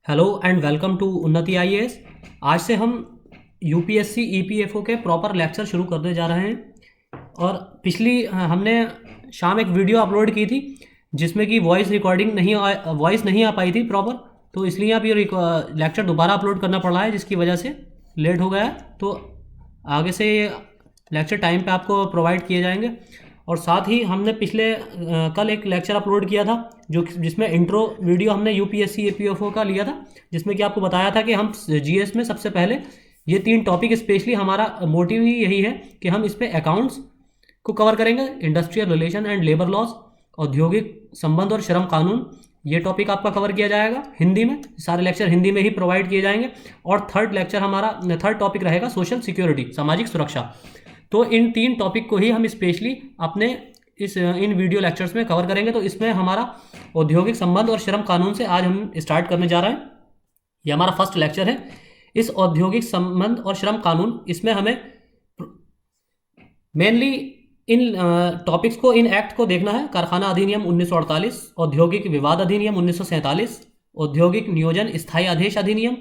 Hello and welcome to उन्नति IAS. आज से हम यूपीएससी ईपीएफओ के प्रॉपर लेक्चर शुरू करने जा रहे हैं। और पिछली हमने शाम एक वीडियो अपलोड की थी जिसमें कि वॉइस नहीं आ पाई थी प्रॉपर, तो इसलिए आप ये लेक्चर दोबारा अपलोड करना पड़ रहा है, जिसकी वजह से लेट हो गया है। तो आगे से ये लेक्चर टाइम पे आपको प्रोवाइड किए जाएंगे। और साथ ही हमने कल एक लेक्चर अपलोड किया था जिसमें इंट्रो वीडियो हमने यूपीएससी एपीएफओ का लिया था, जिसमें कि आपको बताया था कि हम जीएस में सबसे पहले ये 3 टॉपिक, स्पेशली हमारा मोटिव ही यही है कि हम इस पे अकाउंट्स को कवर करेंगे, industrial relation and labour laws, औद्योगिक संबंध और श्रम कानून, ये टॉपिक आपका कवर किया जाएगा हिंदी में। सारे लेक्चर हिंदी में ही प्रोवाइड किए जाएंगे। और थर्ड टॉपिक रहेगा सोशल सिक्योरिटी, सामाजिक सुरक्षा। तो इन 3 टॉपिक को ही हम स्पेशली अपने इन वीडियो लेक्चर्स में कवर करेंगे। तो इसमें हमारा औद्योगिक संबंध और श्रम कानून से आज हम स्टार्ट करने जा रहे हैं। ये हमारा फर्स्ट लेक्चर है। इस औद्योगिक संबंध और श्रम कानून, इसमें हमें मेनली इन टॉपिक्स को, इन एक्ट को देखना है। कारखाना अधिनियम 1948, औद्योगिक विवाद अधिनियम 1947, औद्योगिक नियोजन स्थायी आदेश अधिनियम,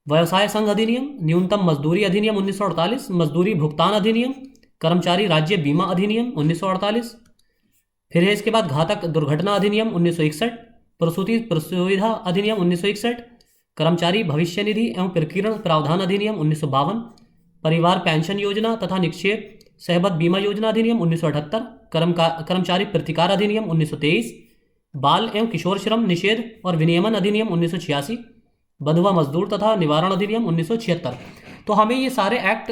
व्यवसाय संघ अधिनियम, न्यूनतम मजदूरी अधिनियम 1948, मजदूरी भुगतान अधिनियम, कर्मचारी राज्य बीमा अधिनियम 1948, फिर है इसके बाद घातक दुर्घटना अधिनियम 1961, प्रसूति सुविधा अधिनियम 1961, कर्मचारी भविष्य निधि एवं प्रकीर्ण प्रावधान अधिनियम 1952, परिवार पेंशन योजना तथा निक्षेप सहबद्ध बीमा योजना अधिनियम 1978, कर्मचारी प्रतिकार अधिनियम 1923, बाल एवं किशोर श्रम निषेध और विनियमन अधिनियम 1986, बंधुआ मजदूर तथा निवारण अधिनियम 1976। तो हमें ये सारे एक्ट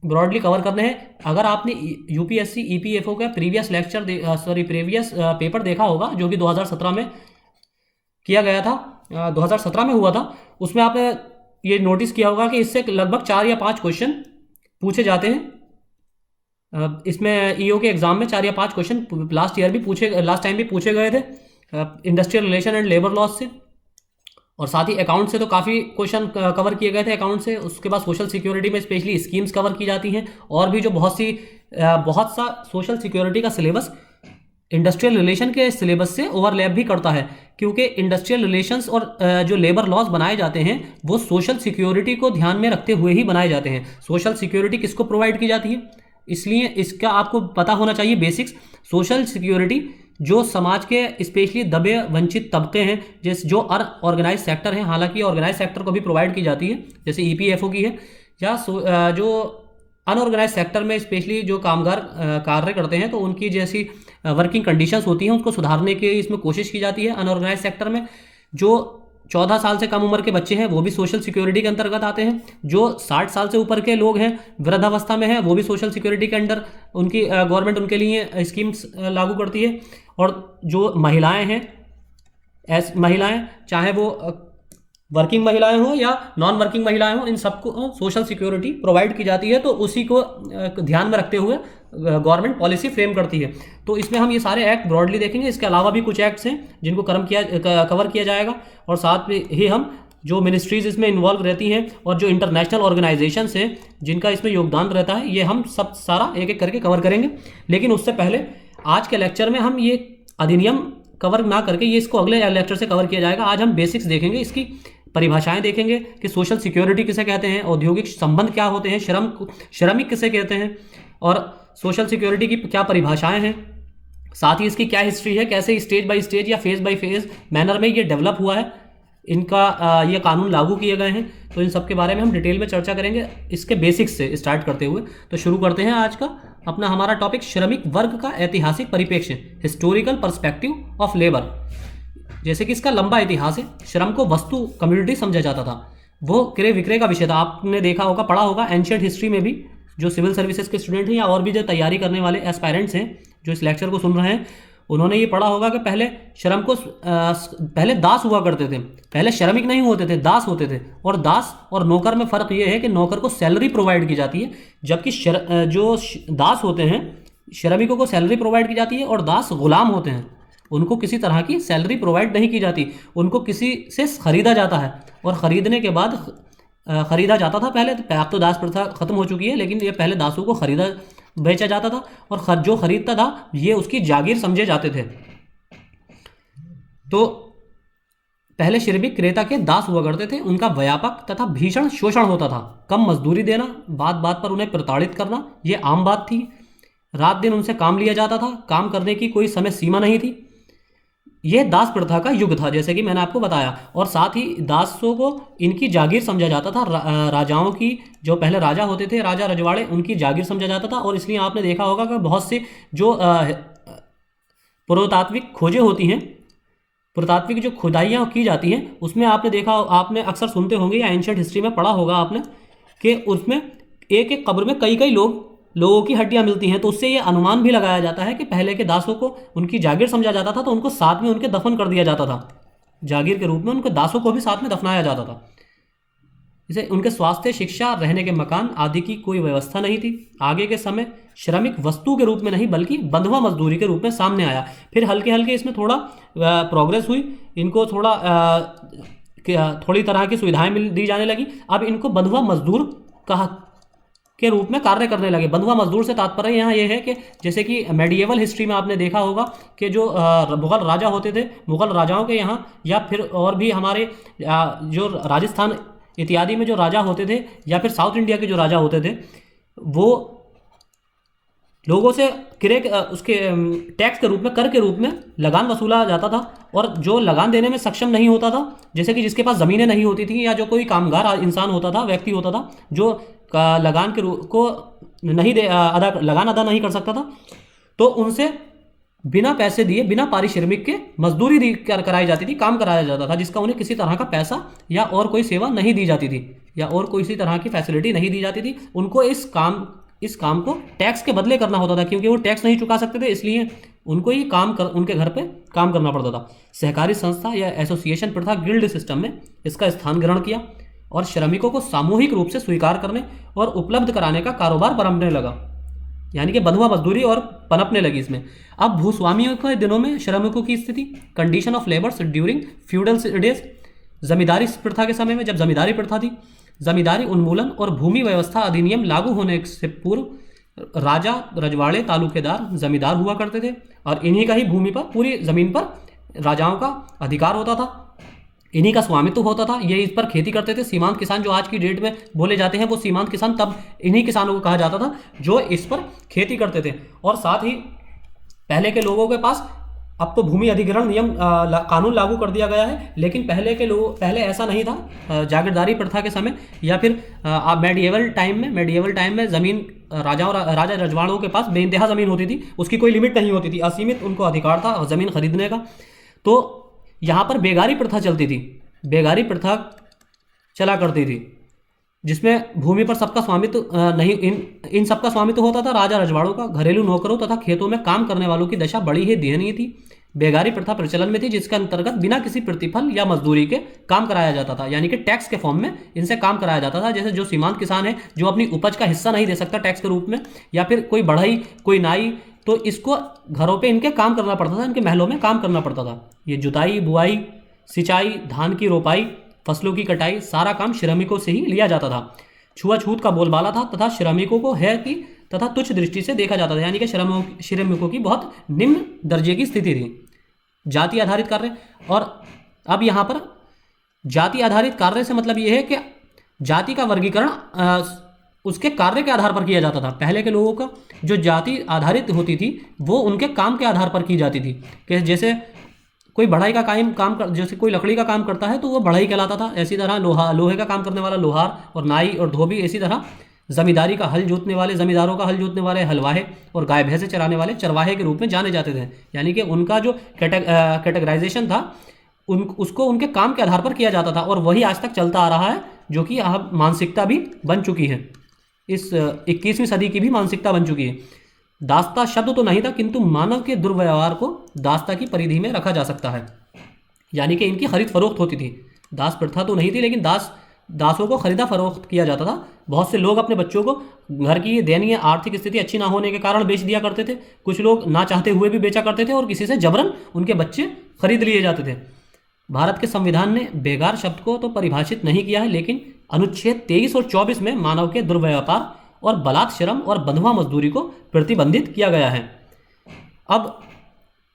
ब्रॉडली कवर करने हैं। अगर आपने यूपीएससी ईपीएफओ का प्रीवियस पेपर देखा होगा जो कि 2017 में किया गया था, 2017 में हुआ था, उसमें आपने ये नोटिस किया होगा कि इससे लगभग 4 या 5 क्वेश्चन पूछे जाते हैं। इसमें ईओ के एग्जाम में 4 या 5 क्वेश्चन लास्ट टाइम भी पूछे गए थे industrial relation and labour laws से। और साथ ही अकाउंट से तो काफ़ी क्वेश्चन कवर किए गए थे अकाउंट से। उसके बाद सोशल सिक्योरिटी में स्पेशली स्कीम्स कवर की जाती हैं, और भी जो बहुत सा सोशल सिक्योरिटी का सिलेबस इंडस्ट्रियल रिलेशन के सिलेबस से ओवरलैप भी करता है, क्योंकि इंडस्ट्रियल रिलेशंस और जो लेबर लॉज बनाए जाते हैं वो सोशल सिक्योरिटी को ध्यान में रखते हुए ही बनाए जाते हैं। सोशल सिक्योरिटी किसको प्रोवाइड की जाती है, इसलिए इसका आपको पता होना चाहिए बेसिक्स। सोशल सिक्योरिटी जो समाज के स्पेशली दबे वंचित तबके हैं, जैसे जो अनऑर्गेनाइज सेक्टर हैं, हालांकि ऑर्गेनाइज सेक्टर को भी प्रोवाइड की जाती है जैसे ईपीएफओ की है, या जो अनऑर्गेनाइज सेक्टर में स्पेशली जो कामगार कार्य करते हैं तो उनकी जैसी वर्किंग कंडीशंस होती हैं उसको सुधारने की इसमें कोशिश की जाती है। अनऑर्गेनाइज सेक्टर में जो 14 साल से कम उम्र के बच्चे हैं वो भी सोशल सिक्योरिटी के अंतर्गत आते हैं। जो 60 साल से ऊपर के लोग हैं, वृद्धावस्था में हैं, वो भी सोशल सिक्योरिटी के अंडर उनकी गवर्नमेंट उनके लिए स्कीम्स लागू करती है। और जो महिलाएं हैं, महिलाएं चाहे वो वर्किंग महिलाएं हों या नॉन वर्किंग महिलाएं हों, इन सबको सोशल सिक्योरिटी प्रोवाइड की जाती है। तो उसी को ध्यान में रखते हुए गवर्नमेंट पॉलिसी फ्रेम करती है। तो इसमें हम ये सारे एक्ट ब्रॉडली देखेंगे। इसके अलावा भी कुछ एक्ट्स हैं जिनको कवर किया जाएगा। और साथ में ही हम जो मिनिस्ट्रीज इसमें इन्वॉल्व रहती हैं और जो इंटरनेशनल ऑर्गेनाइजेशंस हैं जिनका इसमें योगदान रहता है, ये हम सब सारा एक एक करके कवर करेंगे। लेकिन उससे पहले आज के लेक्चर में हम ये अधिनियम कवर ना करके ये इसको अगले लेक्चर से कवर किया जाएगा। आज हम बेसिक्स देखेंगे, इसकी परिभाषाएं देखेंगे कि सोशल सिक्योरिटी किसे कहते हैं, औद्योगिक संबंध क्या होते हैं, श्रमिक किसे कहते हैं, और सोशल सिक्योरिटी की क्या परिभाषाएं हैं, साथ ही इसकी क्या हिस्ट्री है, कैसे स्टेज बाय स्टेज या फेज बाय फेज मैनर में ये डेवलप हुआ है, इनका ये कानून लागू किए गए हैं। तो इन सब के बारे में हम डिटेल में चर्चा करेंगे इसके बेसिक्स से स्टार्ट करते हुए। तो शुरू करते हैं आज का अपना हमारा टॉपिक, श्रमिक वर्ग का ऐतिहासिक परिप्रेक्ष्य, हिस्टोरिकल पर्सपेक्टिव ऑफ लेबर। जैसे कि इसका लंबा इतिहास है। श्रम को वस्तु कम्युनिटी समझा जाता था, वो क्रय विक्रय का विषय था। आपने देखा होगा, पढ़ा होगा एंशिएंट हिस्ट्री में भी। जो सिविल सर्विसेज के स्टूडेंट हैं या और भी जो तैयारी करने वाले एस्पायरेंट्स हैं जो इस लेक्चर को सुन रहे हैं, उन्होंने ये पढ़ा होगा कि पहले श्रम को पहले दास हुआ करते थे। पहले श्रमिक नहीं होते थे, दास होते थे। और दास और नौकर में फ़र्क ये है कि नौकर को सैलरी प्रोवाइड की जाती है, जबकि जो दास होते हैं, श्रमिकों को सैलरी प्रोवाइड की जाती है, और दास गुलाम होते हैं, उनको किसी तरह की सैलरी प्रोवाइड नहीं की जाती। उनको किसी से खरीदा जाता है, और ख़रीदने के बाद खरीदा जाता था पहले। अब तो दास प्रथा खत्म हो चुकी है, लेकिन ये पहले दासों को बेचा जाता था, और जो खरीदता था ये उसकी जागीर समझे जाते थे। तो पहले श्रमिक क्रेता के दास हुआ करते थे, उनका व्यापक तथा भीषण शोषण होता था। कम मजदूरी देना, बात बात पर उन्हें प्रताड़ित करना, ये आम बात थी। रात दिन उनसे काम लिया जाता था, काम करने की कोई समय सीमा नहीं थी। यह दास प्रथा का युग था, जैसे कि मैंने आपको बताया। और साथ ही दासों को इनकी जागीर समझा जाता था। राजाओं की, जो पहले राजा होते थे, राजा रजवाड़े, उनकी जागीर समझा जाता था। और इसलिए आपने देखा होगा कि बहुत सी जो पुरातात्विक खोजें होती हैं, पुरातात्विक जो खुदाइयाँ की जाती हैं, उसमें आपने देखा, आपने अक्सर सुनते होंगे या एंशियंट हिस्ट्री में पढ़ा होगा आपने कि उसमें एक एक कब्र में कई कई लोगों की हड्डियां मिलती हैं। तो उससे ये अनुमान भी लगाया जाता है कि पहले के दासों को उनकी जागीर समझा जाता था, तो उनको साथ में उनके दफन कर दिया जाता था। जागीर के रूप में उनके दासों को भी साथ में दफनाया जाता था। इसे उनके स्वास्थ्य, शिक्षा, रहने के मकान आदि की कोई व्यवस्था नहीं थी। आगे के समय श्रमिक वस्तु के रूप में नहीं बल्कि बंधुआ मजदूरी के रूप में सामने आया। फिर हल्के हल्के इसमें थोड़ा प्रोग्रेस हुई, इनको थोड़ी तरह की सुविधाएं दी जाने लगी। अब इनको बंधुआ मजदूर कहा के रूप में कार्य करने लगे। बंधुआ मजदूर से तात्पर्य यहाँ ये है कि जैसे कि मेडिएवल हिस्ट्री में आपने देखा होगा कि जो मुगल राजा होते थे, मुगल राजाओं के यहाँ, या फिर और भी हमारे जो राजस्थान इत्यादि में जो राजा होते थे, या फिर साउथ इंडिया के जो राजा होते थे, वो लोगों से उसके टैक्स के रूप में, कर के रूप में लगान वसूला जाता था। और जो लगान देने में सक्षम नहीं होता था, जैसे कि जिसके पास ज़मीनें नहीं होती थी, या जो कोई कामगार इंसान होता था, व्यक्ति होता था, जो लगान के को नहीं लगान अदा नहीं कर सकता था, तो उनसे बिना पैसे दिए, बिना पारिश्रमिक के मजदूरी कराई जाती थी, काम कराया जाता था, जिसका उन्हें किसी तरह का पैसा या और कोई सेवा नहीं दी जाती थी, या और कोई इसी तरह की फैसिलिटी नहीं दी जाती थी। उनको इस काम को टैक्स के बदले करना होता था, क्योंकि वो टैक्स नहीं चुका सकते थे, इसलिए उनको ये उनके घर पे काम करना पड़ता था। सहकारी संस्था या एसोसिएशन प्रथा, गिल्ड सिस्टम में इसका स्थान ग्रहण किया और श्रमिकों को सामूहिक रूप से स्वीकार करने और उपलब्ध कराने का कारोबार पनपने लगा, यानी कि बंधुआ मजदूरी और पनपने लगी इसमें। अब भूस्वामियों के दिनों में श्रमिकों की स्थिति, condition of labours during feudal days, जमींदारी प्रथा के समय में, जब जमींदारी प्रथा थी, जमींदारी उन्मूलन और भूमि व्यवस्था अधिनियम लागू होने से पूर्व राजा, रजवाड़े, तालुकेदार, जमींदार हुआ करते थे, और इन्हीं का ही भूमि पर, पूरी जमीन पर राजाओं का अधिकार होता था, इन्हीं का स्वामित्व होता था। ये इस पर खेती करते थे। सीमांत किसान जो आज की डेट में बोले जाते हैं, वो सीमांत किसान तब इन्हीं किसानों को कहा जाता था जो इस पर खेती करते थे। और साथ ही पहले के लोगों के पास, अब तो भूमि अधिग्रहण नियम कानून लागू कर दिया गया है, लेकिन पहले ऐसा नहीं था। जागीरदारी प्रथा के समय या फिर मेडिएवल टाइम में ज़मीन राजा रजवाड़ों के पास बेइंतहा ज़मीन होती थी, उसकी कोई लिमिट नहीं होती थी, असीमित उनको अधिकार था ज़मीन खरीदने का। तो यहाँ पर बेगारी प्रथा चलती थी, बेगारी प्रथा चला करती थी, जिसमें भूमि पर सबका स्वामित्व नहीं, इन सबका स्वामित्व होता था। राजा रजवाड़ों का, घरेलू नौकरों तथा खेतों में काम करने वालों की दशा बड़ी ही दयनीय थी। बेगारी प्रथा प्रचलन में थी, जिसके अंतर्गत बिना किसी प्रतिफल या मजदूरी के काम कराया जाता था, यानी कि टैक्स के फॉर्म में इनसे काम कराया जाता था। जैसे जो सीमांत किसान है, जो अपनी उपज का हिस्सा नहीं दे सकता टैक्स के रूप में, या फिर कोई बढ़ई, कोई नाई, तो इसको घरों पे इनके काम करना पड़ता था, इनके महलों में काम करना पड़ता था। ये जुताई, बुआई, सिंचाई, धान की रोपाई, फसलों की कटाई, सारा काम श्रमिकों से ही लिया जाता था। छुआछूत का बोलबाला था तथा श्रमिकों को तथा तुच्छ दृष्टि से देखा जाता था, यानी कि श्रमिकों की बहुत निम्न दर्जे की स्थिति थी। जाति आधारित कार्य, और अब यहाँ पर जाति आधारित कार्य से मतलब ये है कि जाति का वर्गीकरण उसके कार्य के आधार पर किया जाता था। पहले के लोगों का जो जाति आधारित होती थी, वो उनके काम के आधार पर की जाती थी, कि जैसे कोई बढ़ाई का जैसे कोई लकड़ी का काम करता है तो वो बढ़ाई कहलाता था। इसी तरह लोहे का काम करने वाला लोहार, और नाई और धोबी। इसी तरह जमींदारी का हल जोतने वाले, जमींदारों का हल जोतने वाले हलवाहे, और गाय भैंसे चराने वाले चरवाहे के रूप में जाने जाते थे। यानी कि उनका जो कैटेगराइजेशन था, उसको उनके काम के आधार पर किया जाता था, और वही आज तक चलता आ रहा है, जो कि अब मानसिकता भी बन चुकी है, इस 21वीं सदी की भी मानसिकता बन चुकी है। दास्ता शब्द तो नहीं था, किंतु मानव के दुर्व्यवहार को दास्ता की परिधि में रखा जा सकता है, यानी कि इनकी खरीद फरोख्त होती थी। दास प्रथा तो नहीं थी, लेकिन दासों को खरीदा फरोख्त किया जाता था। बहुत से लोग अपने बच्चों को घर की दयनीय आर्थिक स्थिति अच्छी ना होने के कारण बेच दिया करते थे। कुछ लोग ना चाहते हुए भी बेचा करते थे, और किसी से जबरन उनके बच्चे खरीद लिए जाते थे। भारत के संविधान ने बेगार शब्द को तो परिभाषित नहीं किया है, लेकिन अनुच्छेद 23 और 24 में मानव के दुर्व्यापार और बलात् श्रम और बंधुआ मजदूरी को प्रतिबंधित किया गया है। अब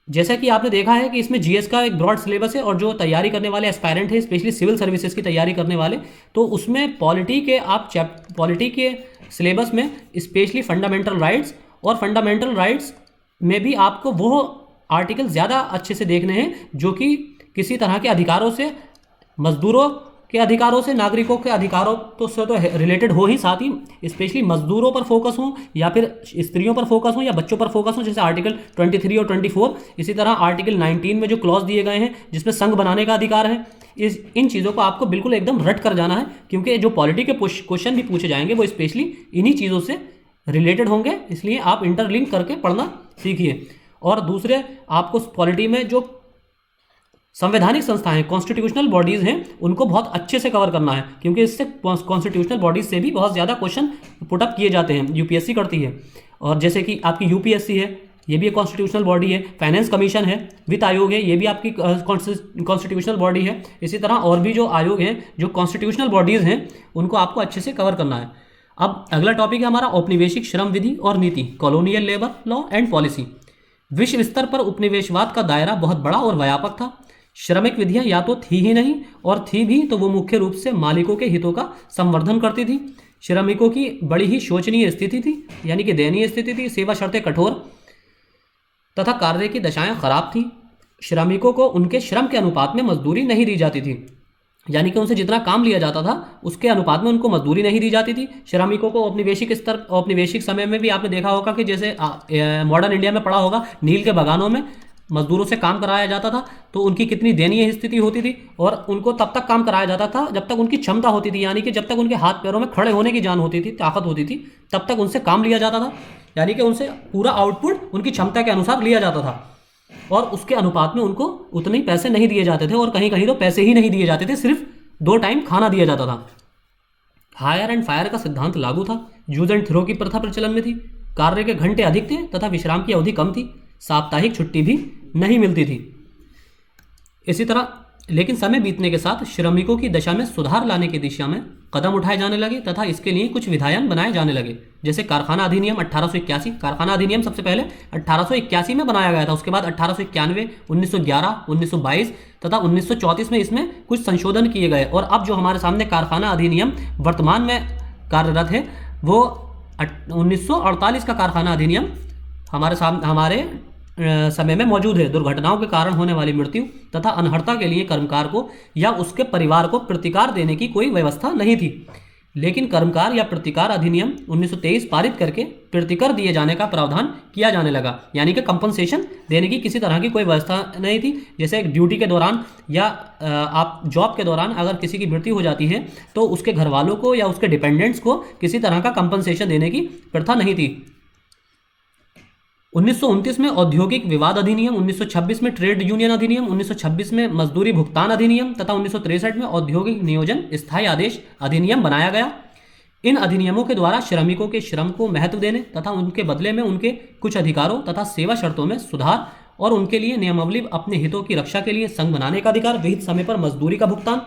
जैसा कि आपने देखा है कि इसमें जीएस का एक ब्रॉड सिलेबस है, और जो तैयारी करने वाले एस्पायरेंट है, स्पेशली सिविल सर्विसेज की तैयारी करने वाले, तो उसमें पॉलिटी के सिलेबस में स्पेशली फंडामेंटल राइट्स और फंडामेंटल राइट्स में भी आपको वो आर्टिकल ज़्यादा अच्छे से देखने हैं जो कि किसी तरह के अधिकारों से, मजदूरों के अधिकारों से, नागरिकों के अधिकारों तो से तो रिलेटेड हो ही, साथ ही स्पेशली मजदूरों पर फोकस हो या फिर स्त्रियों पर फोकस हो या बच्चों पर फोकस हो, जैसे आर्टिकल 23 और 24। इसी तरह आर्टिकल 19 में जो क्लॉज दिए गए हैं जिसमें संघ बनाने का अधिकार है, इन चीज़ों को आपको बिल्कुल एकदम रट कर जाना है, क्योंकि जो पॉलिटी के क्वेश्चन भी पूछे जाएंगे वो स्पेशली इन्हीं चीज़ों से रिलेटेड होंगे, इसलिए आप इंटरलिंक करके पढ़ना सीखिए। और दूसरे, आपको पॉलिटी में जो संवैधानिक संस्थाएं, कॉन्स्टिट्यूशनल बॉडीज़ हैं, उनको बहुत अच्छे से कवर करना है, क्योंकि इससे कॉन्स्टिट्यूशनल बॉडीज़ से भी बहुत ज़्यादा क्वेश्चन पुटअप किए जाते हैं, यूपीएससी करती है। और जैसे कि आपकी यूपीएससी है, ये भी एक कॉन्स्टिट्यूशनल बॉडी है, फाइनेंस कमीशन है, वित्त आयोग है, ये भी आपकी कॉन्स्टिट्यूशनल बॉडी है। इसी तरह और भी जो आयोग हैं, जो कॉन्स्टिट्यूशनल बॉडीज़ हैं, उनको आपको अच्छे से कवर करना है। अब अगला टॉपिक है हमारा औपनिवेशिक श्रम विधि और नीति, colonial labour law and policy. विश्व स्तर पर उपनिवेशवाद का दायरा बहुत बड़ा और व्यापक था। श्रमिक विधियां या तो थी ही नहीं, और थी भी तो वो मुख्य रूप से मालिकों के हितों का संवर्धन करती थी। श्रमिकों की बड़ी ही शोचनीय स्थिति थी, यानी कि दयनीय स्थिति थी। सेवा शर्तें कठोर तथा कार्य की दशाएं खराब थी। श्रमिकों को उनके श्रम के अनुपात में मजदूरी नहीं दी जाती थी, यानी कि उनसे जितना काम लिया जाता था उसके अनुपात में उनको मजदूरी नहीं दी जाती थी। श्रमिकों को औपनिवेशिक समय में भी आपने देखा होगा कि जैसे मॉडर्न इंडिया में पढ़ा होगा, नील के बागानों में मजदूरों से काम कराया जाता था, तो उनकी कितनी दयनीय स्थिति होती थी। और उनको तब तक काम कराया जाता था जब तक उनकी क्षमता होती थी, यानी कि जब तक उनके हाथ पैरों में खड़े होने की जान होती थी, ताकत होती थी, तब तक उनसे काम लिया जाता था, यानी कि उनसे पूरा आउटपुट उनकी क्षमता के अनुसार लिया जाता था, और उसके अनुपात में उनको उतने ही पैसे नहीं दिए जाते थे, और कहीं कहीं तो पैसे ही नहीं दिए जाते थे, सिर्फ 2 टाइम खाना दिया जाता था। हायर एंड फायर का सिद्धांत लागू था। यूज एंड थ्रो की प्रथा प्रचलन में थी। कार्य के घंटे अधिक थे तथा विश्राम की अवधि कम थी। साप्ताहिक छुट्टी भी नहीं मिलती थी। इसी तरह लेकिन समय बीतने के साथ श्रमिकों की दशा में सुधार लाने की दिशा में कदम उठाए जाने लगे तथा इसके लिए कुछ विधायन बनाए जाने लगे, जैसे कारखाना अधिनियम 1881। कारखाना अधिनियम सबसे पहले 1881 में बनाया गया था। उसके बाद 1891, 1911, 1922 तथा 1934 में इसमें कुछ संशोधन किए गए। और अब जो हमारे सामने कारखाना अधिनियम वर्तमान में कार्यरत है, वो 1948 का कारखाना अधिनियम हमारे समय में मौजूद है। दुर्घटनाओं के कारण होने वाली मृत्यु तथा अनर्हता के लिए कर्मकार को या उसके परिवार को प्रतिकार देने की कोई व्यवस्था नहीं थी, लेकिन कर्मकार या प्रतिकार अधिनियम 1923 पारित करके प्रतिकर दिए जाने का प्रावधान किया जाने लगा, यानी कि कंपनसेशन देने की किसी तरह की कोई व्यवस्था नहीं थी। जैसे ड्यूटी के दौरान या आप जॉब के दौरान अगर किसी की मृत्यु हो जाती है तो उसके घर वालों को या उसके डिपेंडेंट्स को किसी तरह का कंपनसेशन देने की प्रथा नहीं थी। 1929 में औद्योगिक विवाद अधिनियम, 1926 में ट्रेड यूनियन अधिनियम, 1926 में मजदूरी भुगतान अधिनियम तथा 1963 में औद्योगिक नियोजन स्थायी आदेश अधिनियम बनाया गया। इन अधिनियमों के द्वारा श्रमिकों के श्रम को महत्व देने तथा उनके बदले में उनके कुछ अधिकारों तथा सेवा शर्तों में सुधार और उनके लिए नियमावली अपने हितों की रक्षा के लिए संघ बनाने का अधिकार, विहित समय पर मजदूरी का भुगतान,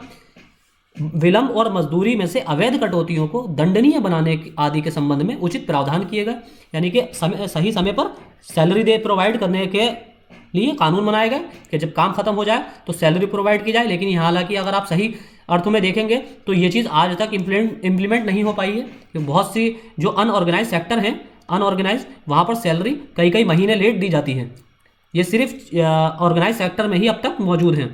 विलंब और मजदूरी में से अवैध कटौतियों को दंडनीय बनाने आदि के संबंध में उचित प्रावधान किए गए, यानी कि सही समय पर सैलरी प्रोवाइड करने के लिए कानून बनाए गए कि जब काम खत्म हो जाए तो सैलरी प्रोवाइड की जाए। लेकिन यहाँ हालांकि अगर आप सही अर्थों में देखेंगे तो ये चीज़ आज तक इम्प्लीमेंट नहीं हो पाई है, कि बहुत सी जो अनऑर्गेनाइज सेक्टर हैं, अनऑर्गेनाइज, वहाँ पर सैलरी कई महीने लेट दी जाती है। ये सिर्फ ऑर्गेनाइज सेक्टर में ही अब तक मौजूद हैं।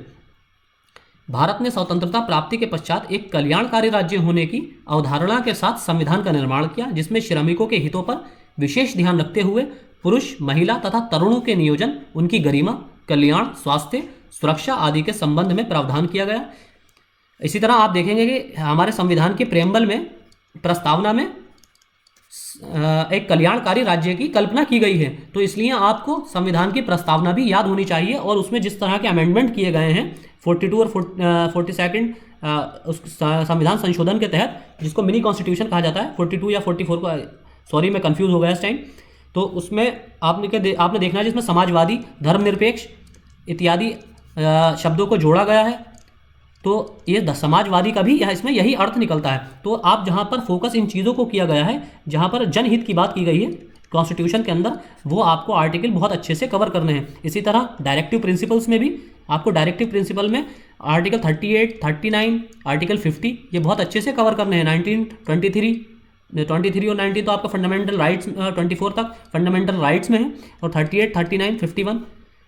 भारत ने स्वतंत्रता प्राप्ति के पश्चात एक कल्याणकारी राज्य होने की अवधारणा के साथ संविधान का निर्माण किया, जिसमें श्रमिकों के हितों पर विशेष ध्यान रखते हुए पुरुष, महिला तथा तरुणों के नियोजन, उनकी गरिमा, कल्याण, स्वास्थ्य, सुरक्षा आदि के संबंध में प्रावधान किया गया। इसी तरह आप देखेंगे कि हमारे संविधान के प्रेम्बल में, प्रस्तावना में एक कल्याणकारी राज्य की कल्पना की गई है, तो इसलिए आपको संविधान की प्रस्तावना भी याद होनी चाहिए। और उसमें जिस तरह के अमेंडमेंट किए गए हैं 42 और 42 उस संविधान संशोधन के तहत, जिसको मिनी कॉन्स्टिट्यूशन कहा जाता है, 42 या 44 को, सॉरी मैं कंफ्यूज हो गया इस टाइम, तो उसमें आपने देखना है जिसमें समाजवादी, धर्मनिरपेक्ष इत्यादि शब्दों को जोड़ा गया है। तो ये समाजवादी का भी इसमें यही अर्थ निकलता है। तो आप जहाँ पर फोकस इन चीज़ों को किया गया है, जहाँ पर जनहित की बात की गई है, कॉन्स्टिट्यूशन के अंदर, वो आपको आर्टिकल बहुत अच्छे से कवर करने हैं। इसी तरह डायरेक्टिव प्रिंसिपल्स में भी आपको डायरेक्टिव प्रिंसिपल में आर्टिकल 38, 39, आर्टिकल 50 ये बहुत अच्छे से कवर करने हैं। 19, 23 और 19 तो आपका फंडामेंटल राइट्स, 24 तक फंडामेंटल राइट्स में है, और 38, 39, 51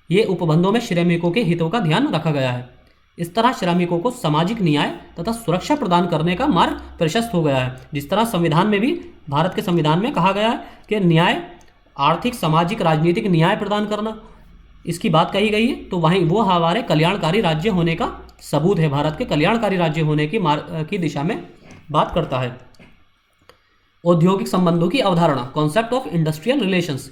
ये उपबंधों में श्रमिकों के हितों का ध्यान रखा गया है। इस तरह श्रमिकों को सामाजिक न्याय तथा सुरक्षा प्रदान करने का मार्ग प्रशस्त हो गया है। जिस तरह संविधान में भी, भारत के संविधान में कहा गया है कि न्याय, आर्थिक, सामाजिक, राजनीतिक न्याय प्रदान करना, इसकी बात कही गई है, तो वहीं वो हमारे कल्याणकारी राज्य होने का सबूत है, भारत के कल्याणकारी राज्य होने की दिशा में बात करता है। औद्योगिक संबंधों की अवधारणा, कॉन्सेप्ट ऑफ इंडस्ट्रियल रिलेशंस।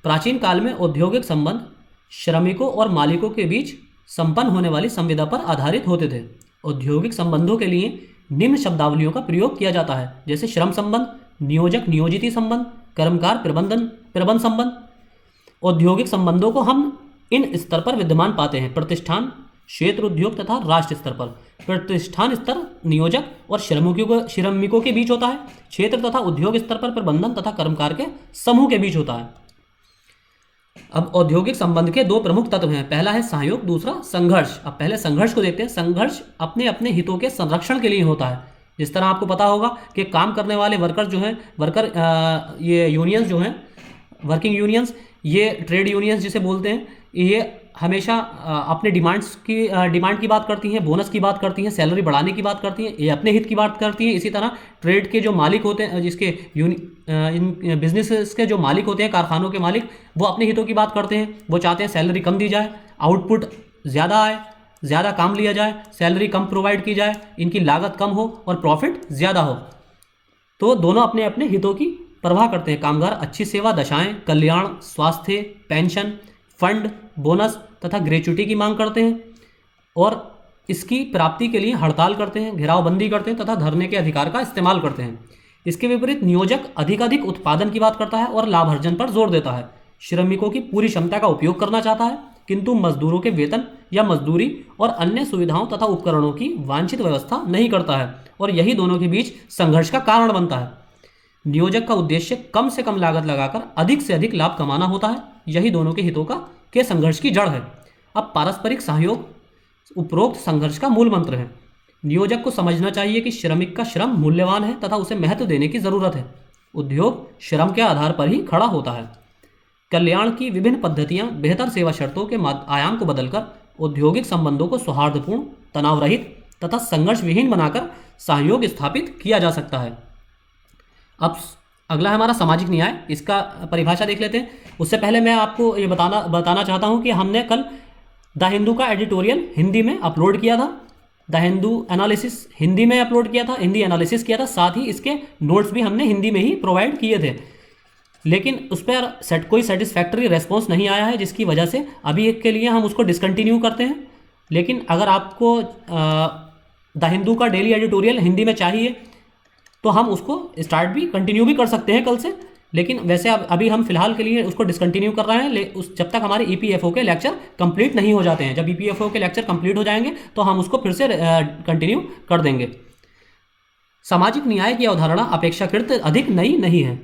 प्राचीन काल में औद्योगिक संबंध श्रमिकों और मालिकों के बीच संपन्न होने वाली संविदा पर आधारित होते थे। औद्योगिक संबंधों के लिए निम्न शब्दावलियों का प्रयोग किया जाता है, जैसे श्रम संबंध, नियोजक नियोजित संबंध, कर्मकार प्रबंध संबंध। औद्योगिक संबंधों को हम इन स्तर पर विद्यमान पाते हैं: प्रतिष्ठान, क्षेत्र उद्योग तथा राष्ट्र स्तर पर। प्रतिष्ठान स्तर नियोजक और श्रमिकों के बीच होता है। क्षेत्र तथा उद्योग स्तर पर प्रबंधन तथा कर्मकार के समूह के बीच होता है। अब औद्योगिक संबंध के दो प्रमुख तत्व हैं, पहला है सहयोग, दूसरा संघर्ष। अब पहले संघर्ष को देखते हैं। संघर्ष अपने अपने हितों के संरक्षण के लिए होता है। जिस तरह आपको पता होगा कि काम करने वाले वर्कर जो हैं, ये यूनियंस जो हैं, वर्किंग यूनियंस, ये ट्रेड यूनियंस जिसे बोलते हैं, ये हमेशा अपने डिमांड की बात करती हैं, बोनस की बात करती हैं, सैलरी बढ़ाने की बात करती हैं, ये अपने हित की बात करती हैं। इसी तरह ट्रेड के जो मालिक होते हैं, इन बिजनेसेस के जो मालिक होते हैं, कारखानों के मालिक, वो अपने हितों की बात करते हैं। वो चाहते हैं सैलरी कम दी जाए, आउटपुट ज़्यादा आए, ज़्यादा काम लिया जाए, सैलरी कम प्रोवाइड की जाए, इनकी लागत कम हो और प्रॉफिट ज़्यादा हो। तो दोनों अपने अपने हितों की परवाह करते हैं। कामगार अच्छी सेवा, दशाएं, कल्याण, स्वास्थ्य, पेंशन, फंड, बोनस तथा ग्रेच्युटी की मांग करते हैं और इसकी प्राप्ति के लिए हड़ताल करते हैं, घेरावबंदी करते हैं तथा धरने के अधिकार का इस्तेमाल करते हैं। इसके विपरीत नियोजक अधिकाधिक उत्पादन की बात करता है और लाभार्जन पर जोर देता है। श्रमिकों की पूरी क्षमता का उपयोग करना चाहता है, किंतु मजदूरों के वेतन या मजदूरी और अन्य सुविधाओं तथा उपकरणों की वांछित व्यवस्था नहीं करता है, और यही दोनों के बीच संघर्ष का कारण बनता है। नियोजक का उद्देश्य कम से कम लागत लगाकर अधिक से अधिक लाभ कमाना होता है। यही दोनों के हितों के संघर्ष की जड़ है। अब पारस्परिक सहयोग उपरोक्त संघर्ष का मूल मंत्र है। नियोजक को समझना चाहिए कि श्रमिक का श्रम मूल्यवान है तथा उसे महत्व देने की जरूरत है। उद्योग श्रम के आधार पर ही खड़ा होता है। कल्याण की विभिन्न पद्धतियां बेहतर सेवा शर्तों के आयाम को बदलकर औद्योगिक संबंधों को सौहार्दपूर्ण, तनाव रहित तथा संघर्ष विहीन बनाकर सहयोग स्थापित किया जा सकता है। अब अगला है हमारा सामाजिक न्याय। इसका परिभाषा देख लेते हैं। उससे पहले मैं आपको ये बताना चाहता हूँ कि हमने कल द हिंदू का एडिटोरियल हिंदी में अपलोड किया था, द हिंदू एनालिसिस हिंदी में अपलोड किया था, हिंदी एनालिसिस किया था, साथ ही इसके नोट्स भी हमने हिंदी में ही प्रोवाइड किए थे। लेकिन उस पर कोई सेटिस्फैक्टरी रेस्पॉन्स नहीं आया है, जिसकी वजह से अभी के लिए हम उसको डिसकंटिन्यू करते हैं। लेकिन अगर आपको द हिंदू का डेली एडिटोरियल हिंदी में चाहिए तो हम उसको स्टार्ट भी कंटिन्यू भी कर सकते हैं कल से। लेकिन वैसे अभी हम फिलहाल के लिए उसको डिसकंटिन्यू कर रहे हैं जब तक हमारे ईपीएफओ के लेक्चर कंप्लीट नहीं हो जाते हैं। जब ईपीएफओ के लेक्चर कंप्लीट हो जाएंगे तो हम उसको फिर से कंटिन्यू कर देंगे। सामाजिक न्याय की अवधारणा अपेक्षाकृत अधिक नई नहीं है।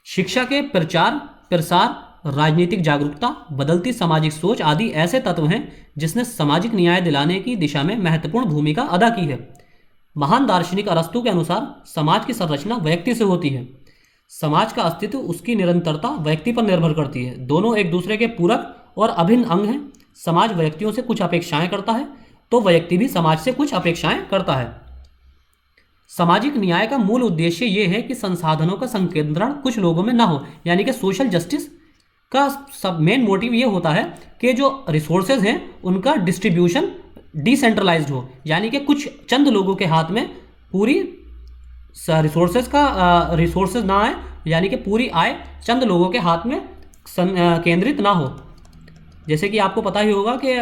शिक्षा के प्रचार प्रसार, राजनीतिक जागरूकता, बदलती सामाजिक सोच आदि ऐसे तत्व हैं जिसने सामाजिक न्याय दिलाने की दिशा में महत्वपूर्ण भूमिका अदा की है। महान दार्शनिक अरस्तु के अनुसार समाज की संरचना व्यक्ति से होती है। समाज का अस्तित्व, उसकी निरंतरता व्यक्ति पर निर्भर करती है। दोनों एक दूसरे के पूरक और अभिन्न अंग हैं। समाज व्यक्तियों से कुछ अपेक्षाएं करता है तो व्यक्ति भी समाज से कुछ अपेक्षाएं करता है। सामाजिक न्याय का मूल उद्देश्य यह है कि संसाधनों का संकेंद्रण कुछ लोगों में ना हो, यानी कि सोशल जस्टिस का सब मेन मोटिव ये होता है कि जो रिसोर्सेज हैं उनका डिस्ट्रीब्यूशन डिसेंट्रलाइज्ड हो, यानी कि कुछ चंद लोगों के हाथ में पूरी रिसोर्सेज ना आए, यानी कि पूरी आय चंद लोगों के हाथ में केंद्रित ना हो। जैसे कि आपको पता ही होगा कि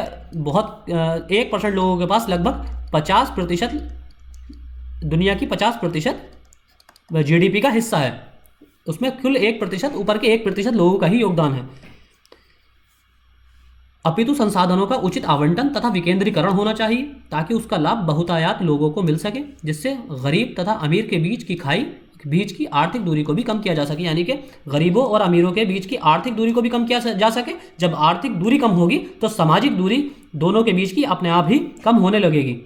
1% लोगों के पास लगभग 50%, दुनिया की 50% जीडीपी का हिस्सा है। उसमें कुल 1%, ऊपर के 1% लोगों का ही योगदान है। अपितु संसाधनों का उचित आवंटन तथा विकेंद्रीकरण होना चाहिए ताकि उसका लाभ बहुतायत लोगों को मिल सके, जिससे गरीब तथा अमीर के बीच की खाई बीच की आर्थिक दूरी को भी कम किया जा सके, यानी कि गरीबों और अमीरों के बीच की आर्थिक दूरी को भी कम किया जा सके। जब आर्थिक दूरी कम होगी तो सामाजिक दूरी दोनों के बीच की अपने आप ही कम होने लगेगी।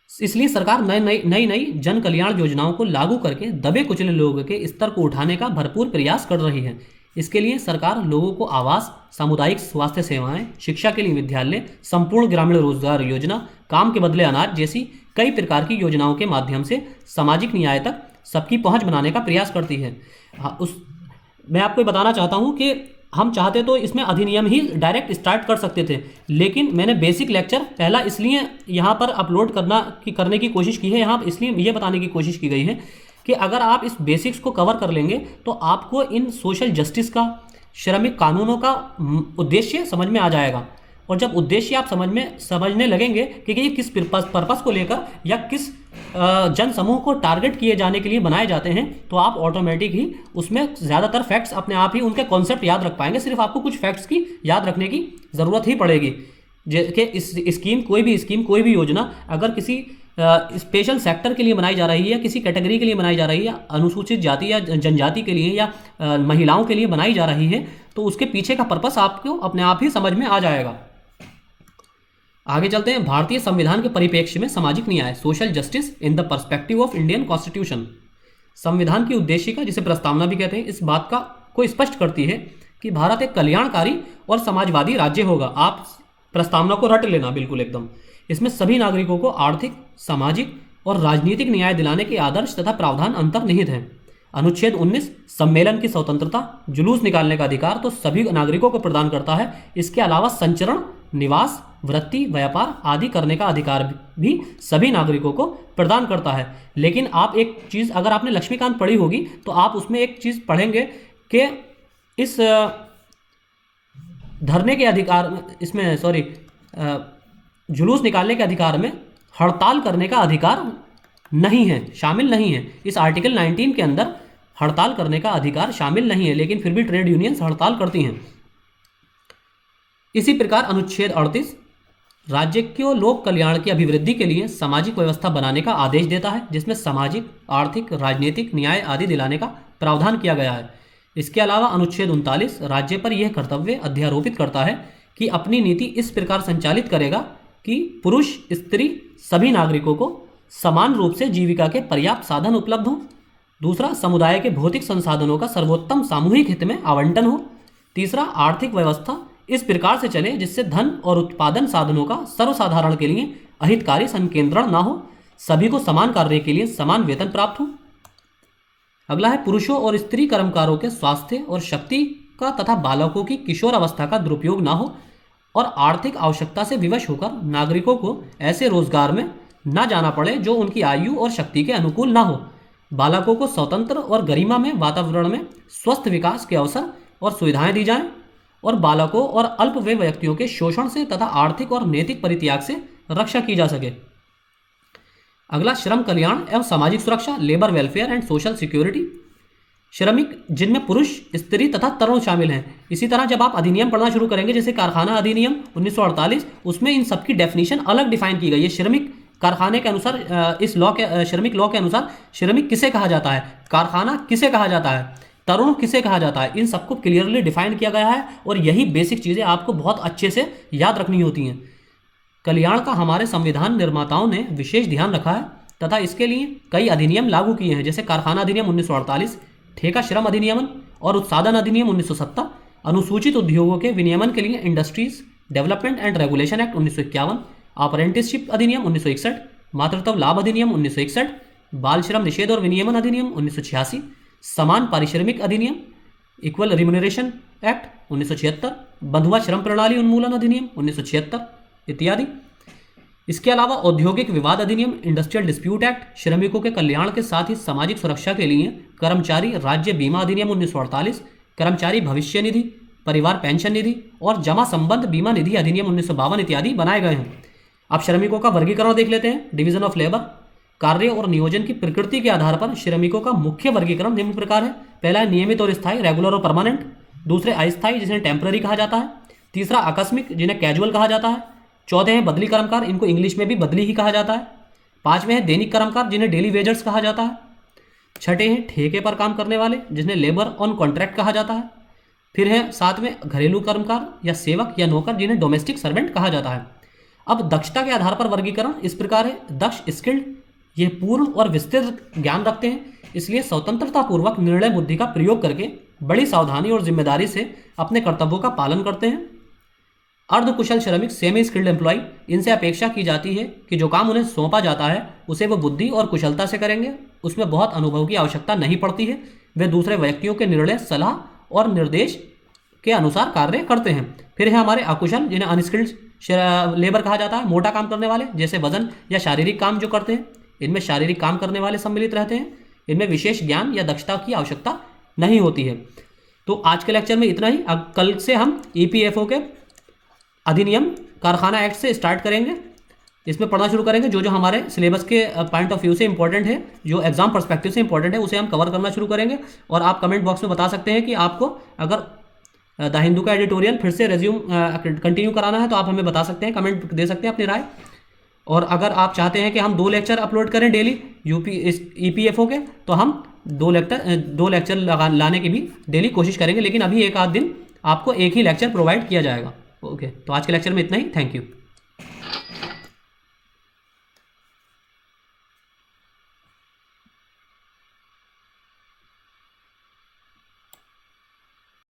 इसलिए सरकार नई नई जन कल्याण योजनाओं को लागू करके दबे कुचले लोगों के स्तर को उठाने का भरपूर प्रयास कर रही है। इसके लिए सरकार लोगों को आवास, सामुदायिक स्वास्थ्य सेवाएं, शिक्षा के लिए विद्यालय, संपूर्ण ग्रामीण रोजगार योजना, काम के बदले अनाज जैसी कई प्रकार की योजनाओं के माध्यम से सामाजिक न्याय तक सबकी पहुंच बनाने का प्रयास करती है। मैं आपको बताना चाहता हूं कि हम चाहते तो इसमें अधिनियम ही डायरेक्ट स्टार्ट कर सकते थे, लेकिन मैंने बेसिक लेक्चर पहला इसलिए यहाँ पर अपलोड करने की कोशिश की है। यहाँ इसलिए ये बताने की कोशिश की गई है कि अगर आप इस बेसिक्स को कवर कर लेंगे तो आपको इन सोशल जस्टिस का, श्रमिक कानूनों का उद्देश्य समझ में आ जाएगा। और जब उद्देश्य आप समझने लगेंगे कि ये किस पर्पस को लेकर या किस जन समूह को टारगेट किए जाने के लिए बनाए जाते हैं, तो आप ऑटोमेटिक ही उसमें ज़्यादातर फैक्ट्स अपने आप ही उनके कॉन्सेप्ट याद रख पाएंगे। सिर्फ आपको कुछ फैक्ट्स की याद रखने की ज़रूरत ही पड़ेगी कि इस स्कीम, कोई भी योजना अगर किसी स्पेशल सेक्टर के लिए बनाई जा रही है या किसी कैटेगरी के लिए बनाई जा रही है, या अनुसूचित जाति या जनजाति के लिए या महिलाओं के लिए बनाई जा रही है, तो उसके पीछे का पर्पस आपको अपने आप ही समझ में आ जाएगा। आगे चलते हैं। भारतीय संविधान के परिप्रेक्ष्य में सामाजिक न्याय, social justice in the perspective of Indian constitution. संविधान की उद्देशिका, जिसे प्रस्तावना भी कहते हैं, इस बात को स्पष्ट करती है कि भारत एक कल्याणकारी और समाजवादी राज्य होगा। आप प्रस्तावना को रट लेना बिल्कुल एकदम। इसमें सभी नागरिकों को आर्थिक, सामाजिक और राजनीतिक न्याय दिलाने के आदर्श तथा प्रावधान अंतर्निहित हैं। अनुच्छेद 19 सम्मेलन की स्वतंत्रता, जुलूस निकालने का अधिकार तो सभी नागरिकों को प्रदान करता है। इसके अलावा संचरण, निवास, वृत्ति, व्यापार आदि करने का अधिकार भी सभी नागरिकों को प्रदान करता है। लेकिन आप एक चीज़, अगर आपने लक्ष्मीकांत पढ़ी होगी तो आप उसमें एक चीज़ पढ़ेंगे कि इस धरने के अधिकार, इसमें सॉरी जुलूस निकालने के अधिकार में हड़ताल करने का अधिकार नहीं है, शामिल नहीं है। इस आर्टिकल 19 के अंदर हड़ताल करने का अधिकार शामिल नहीं है, लेकिन फिर भी ट्रेड यूनियंस हड़ताल करती हैं। इसी प्रकार अनुच्छेद 38 राज्य को लोक कल्याण की अभिवृद्धि के लिए सामाजिक व्यवस्था बनाने का आदेश देता है, जिसमें सामाजिक, आर्थिक, राजनीतिक न्याय आदि दिलाने का प्रावधान किया गया है। इसके अलावा अनुच्छेद 39 राज्य पर यह कर्तव्य अध्यारोपित करता है कि अपनी नीति इस प्रकार संचालित करेगा कि पुरुष, स्त्री सभी नागरिकों को समान रूप से जीविका के पर्याप्त साधन उपलब्ध हो। दूसरा, समुदाय के भौतिक संसाधनों का सर्वोत्तम सामूहिक हित में आवंटन हो। तीसरा, आर्थिक व्यवस्था इस प्रकार से चले जिससे धन और उत्पादन साधनों का सर्वसाधारण के लिए अहितकारी संकेंद्रण ना हो, सभी को समान कार्य के लिए समान वेतन प्राप्त हो। अगला है, पुरुषों और स्त्री कर्मकारों के स्वास्थ्य और शक्ति का तथा बालकों की किशोर अवस्था का दुरुपयोग ना हो और आर्थिक आवश्यकता से विवश होकर नागरिकों को ऐसे रोजगार में न जाना पड़े जो उनकी आयु और शक्ति के अनुकूल ना हो। बालकों को स्वतंत्र और गरिमा में वातावरण में स्वस्थ विकास के अवसर और सुविधाएं दी जाएं और बालकों और अल्पवय व्यक्तियों के शोषण से तथा आर्थिक और नैतिक परित्याग से रक्षा की जा सके। अगला, श्रम कल्याण एवं सामाजिक सुरक्षा, labour welfare and social security. श्रमिक जिनमें पुरुष, स्त्री तथा तरुण शामिल हैं। इसी तरह जब आप अधिनियम पढ़ना शुरू करेंगे, जैसे कारखाना अधिनियम 1948, उसमें इन सबकी डेफिनेशन अलग डिफाइन की गई है। श्रमिक कारखाने के अनुसार, इस लॉ के श्रमिक लॉ के अनुसार श्रमिक किसे कहा जाता है, कारखाना किसे कहा जाता है, तरुण किसे कहा जाता है, इन सबको क्लियरली डिफाइन किया गया है। और यही बेसिक चीज़ें आपको बहुत अच्छे से याद रखनी होती हैं। कल्याण का हमारे संविधान निर्माताओं ने विशेष ध्यान रखा है तथा इसके लिए कई अधिनियम लागू किए हैं, जैसे कारखाना अधिनियम 1948, ठेका श्रम अधिनियम और उत्पादन अधिनियम 1970, अनुसूचित उद्योगों के विनियमन के लिए industries development and regulation act 1951, apprenticeship अधिनियम 1961, मातृत्व लाभ अधिनियम 1961, बाल श्रम निषेध और विनियमन अधिनियम 1986, समान पारिश्रमिक अधिनियम इक्वल रिम्यूनरेशन एक्ट 1976, बंधुआ श्रम प्रणाली उन्मूलन अधिनियम 1976 इत्यादि। इसके अलावा औद्योगिक विवाद अधिनियम, इंडस्ट्रियल डिस्प्यूट एक्ट, श्रमिकों के कल्याण के साथ ही सामाजिक सुरक्षा के लिए कर्मचारी राज्य बीमा अधिनियम 1948, कर्मचारी भविष्य निधि, परिवार पेंशन निधि और जमा संबंध बीमा निधि अधिनियम 1952 इत्यादि बनाए गए हैं। अब श्रमिकों का वर्गीकरण देख लेते हैं। डिवीजन ऑफ लेबर, कार्य और नियोजन की प्रकृति के आधार पर श्रमिकों का मुख्य वर्गीकरण निम्न प्रकार है। पहला है नियमित और स्थायी, रेगुलर और परमानेंट। दूसरे अस्थायी, जिन्हें टेम्पररी कहा जाता है। तीसरा आकस्मिक, जिन्हें कैजुअल कहा जाता है। चौथे हैं बदली कर्मकार, इनको इंग्लिश में भी बदली ही कहा जाता है। पांचवें हैं दैनिक कर्मकार, जिन्हें डेली वेजर्स कहा जाता है। छठे हैं ठेके पर काम करने वाले, जिन्हें लेबर ऑन कॉन्ट्रैक्ट कहा जाता है। फिर है साथ में घरेलू कर्मकार या सेवक या नौकर, जिन्हें डोमेस्टिक सर्वेंट कहा जाता है। अब दक्षता के आधार पर वर्गीकरण इस प्रकार है। दक्ष स्किल्ड, ये पूर्ण और विस्तृत ज्ञान रखते हैं, इसलिए स्वतंत्रता पूर्वक निर्णय बुद्धि का प्रयोग करके बड़ी सावधानी और जिम्मेदारी से अपने कर्तव्यों का पालन करते हैं। अर्धकुशल श्रमिक, सेमी स्किल्ड एम्प्लॉय, इनसे अपेक्षा की जाती है कि जो काम उन्हें सौंपा जाता है उसे वो बुद्धि और कुशलता से करेंगे, उसमें बहुत अनुभव की आवश्यकता नहीं पड़ती है, वे दूसरे व्यक्तियों के निर्णय, सलाह और निर्देश के अनुसार कार्य करते हैं। फिर है हमारे अकुशल, जिन्हें अनस्किल्ड लेबर कहा जाता है, मोटा काम करने वाले, जैसे वजन या शारीरिक काम जो करते हैं। इनमें शारीरिक काम करने वाले सम्मिलित रहते हैं, इनमें विशेष ज्ञान या दक्षता की आवश्यकता नहीं होती है। तो आज के लेक्चर में इतना ही। अब कल से हम ईपीएफओ के अधिनियम कारखाना एक्ट से स्टार्ट करेंगे, इसमें पढ़ना शुरू करेंगे। जो जो हमारे सिलेबस के पॉइंट ऑफ व्यू से इंपॉर्टेंट है, जो एग्जाम पर्सपेक्टिव से इंपॉर्टेंट है, उसे हम कवर करना शुरू करेंगे। और आप कमेंट बॉक्स में बता सकते हैं कि आपको अगर द हिंदू का एडिटोरियल फिर से रेज्यूम कंटिन्यू कराना है तो आप हमें बता सकते हैं, कमेंट दे सकते हैं अपनी राय। और अगर आप चाहते हैं कि हम 2 लेक्चर अपलोड करें डेली ईपीएफओ के, तो हम 2 लेक्चर लाने की भी डेली कोशिश करेंगे, लेकिन अभी एक आध दिन आपको एक ही लेक्चर प्रोवाइड किया जाएगा। ओके, तो आज के लेक्चर में इतना ही। Thank you.